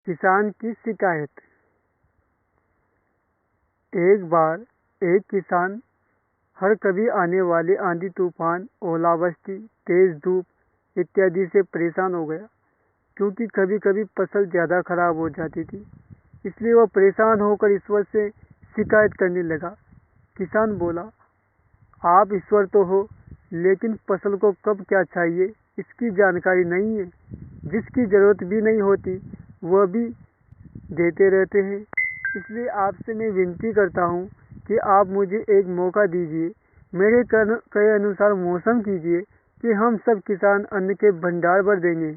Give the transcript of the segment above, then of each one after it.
किसान की शिकायत। एक बार एक किसान हर कभी आने वाले आंधी तूफान, ओलावृष्टि, तेज धूप इत्यादि से परेशान हो गया, क्योंकि कभी कभी फसल ज़्यादा खराब हो जाती थी। इसलिए वह परेशान होकर ईश्वर से शिकायत करने लगा। किसान बोला, आप ईश्वर तो हो, लेकिन फसल को कब क्या चाहिए इसकी जानकारी नहीं है। जिसकी ज़रूरत भी नहीं होती वह भी देते रहते हैं। इसलिए आपसे मैं विनती करता हूँ कि आप मुझे एक मौका दीजिए, मेरे कहे अनुसार मौसम कीजिए कि हम सब किसान अन्न के भंडार भर देंगे।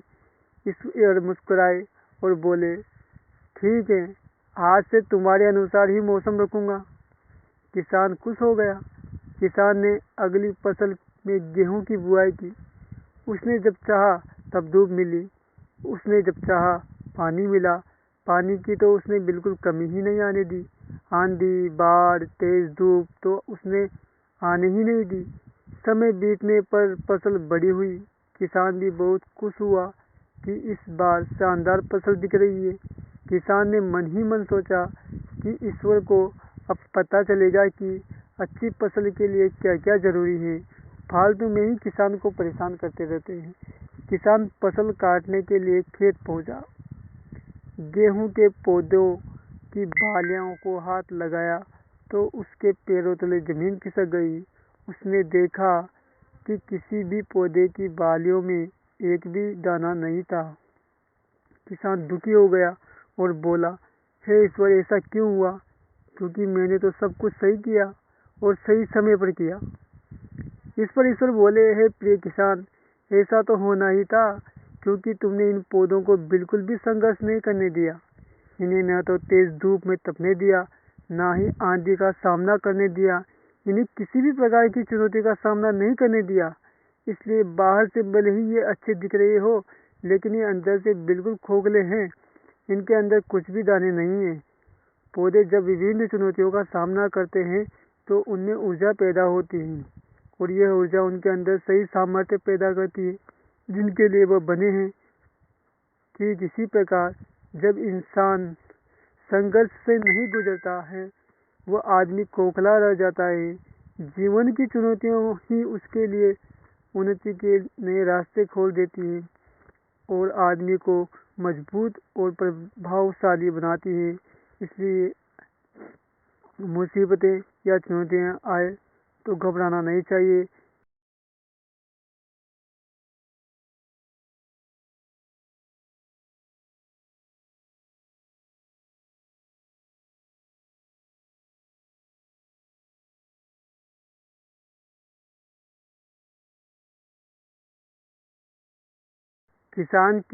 ईश्वर मुस्कुराए और बोले, ठीक है, आज से तुम्हारे अनुसार ही मौसम रखूँगा। किसान खुश हो गया। किसान ने अगली फसल में गेहूं की बुआई की। उसने जब चाहा तब धूप मिली, उसने जब चाहा पानी मिला। पानी की तो उसने बिल्कुल कमी ही नहीं आने दी। आंधी, बाढ़, तेज धूप तो उसने आने ही नहीं दी। समय बीतने पर फसल बड़ी हुई। किसान भी बहुत खुश हुआ कि इस बार शानदार फसल दिख रही है। किसान ने मन ही मन सोचा कि ईश्वर को अब पता चलेगा कि अच्छी फसल के लिए क्या क्या जरूरी है। फालतू में ही किसान को परेशान करते रहते हैं। किसान फसल काटने के लिए खेत पहुंचा। गेहूं के पौधों की बालियों को हाथ लगाया तो उसके पैरों तले जमीन खिसक गई। उसने देखा कि किसी भी पौधे की बालियों में एक भी दाना नहीं था। किसान दुखी हो गया और बोला, हे ईश्वर, ऐसा क्यों हुआ? क्योंकि मैंने तो सब कुछ सही किया और सही समय पर किया। इस पर ईश्वर बोले, हे प्रिय किसान, ऐसा तो होना ही था, क्योंकि तुमने इन पौधों को बिल्कुल भी संघर्ष नहीं करने दिया। इन्हें न तो तेज धूप में तपने दिया, ना ही आंधी का सामना करने दिया। इन्हें किसी भी प्रकार की चुनौती का सामना नहीं करने दिया। इसलिए बाहर से भले ही ये अच्छे दिख रहे हो, लेकिन ये अंदर से बिल्कुल खोखले हैं। इनके अंदर कुछ भी दाने नहीं है। पौधे जब विभिन्न चुनौतियों का सामना करते हैं तो उनमें ऊर्जा पैदा होती है, और यह ऊर्जा उनके अंदर सही सामर्थ्य पैदा करती है जिनके लिए वह बने हैं। ठीक इसी प्रकार जब इंसान संघर्ष से नहीं गुजरता है, वह आदमी खोखला रह जाता है। जीवन की चुनौतियों ही उसके लिए उन्नति के नए रास्ते खोल देती हैं और आदमी को मजबूत और प्रभावशाली बनाती है। इसलिए मुसीबतें या चुनौतियाँ आए तो घबराना नहीं चाहिए। किसान की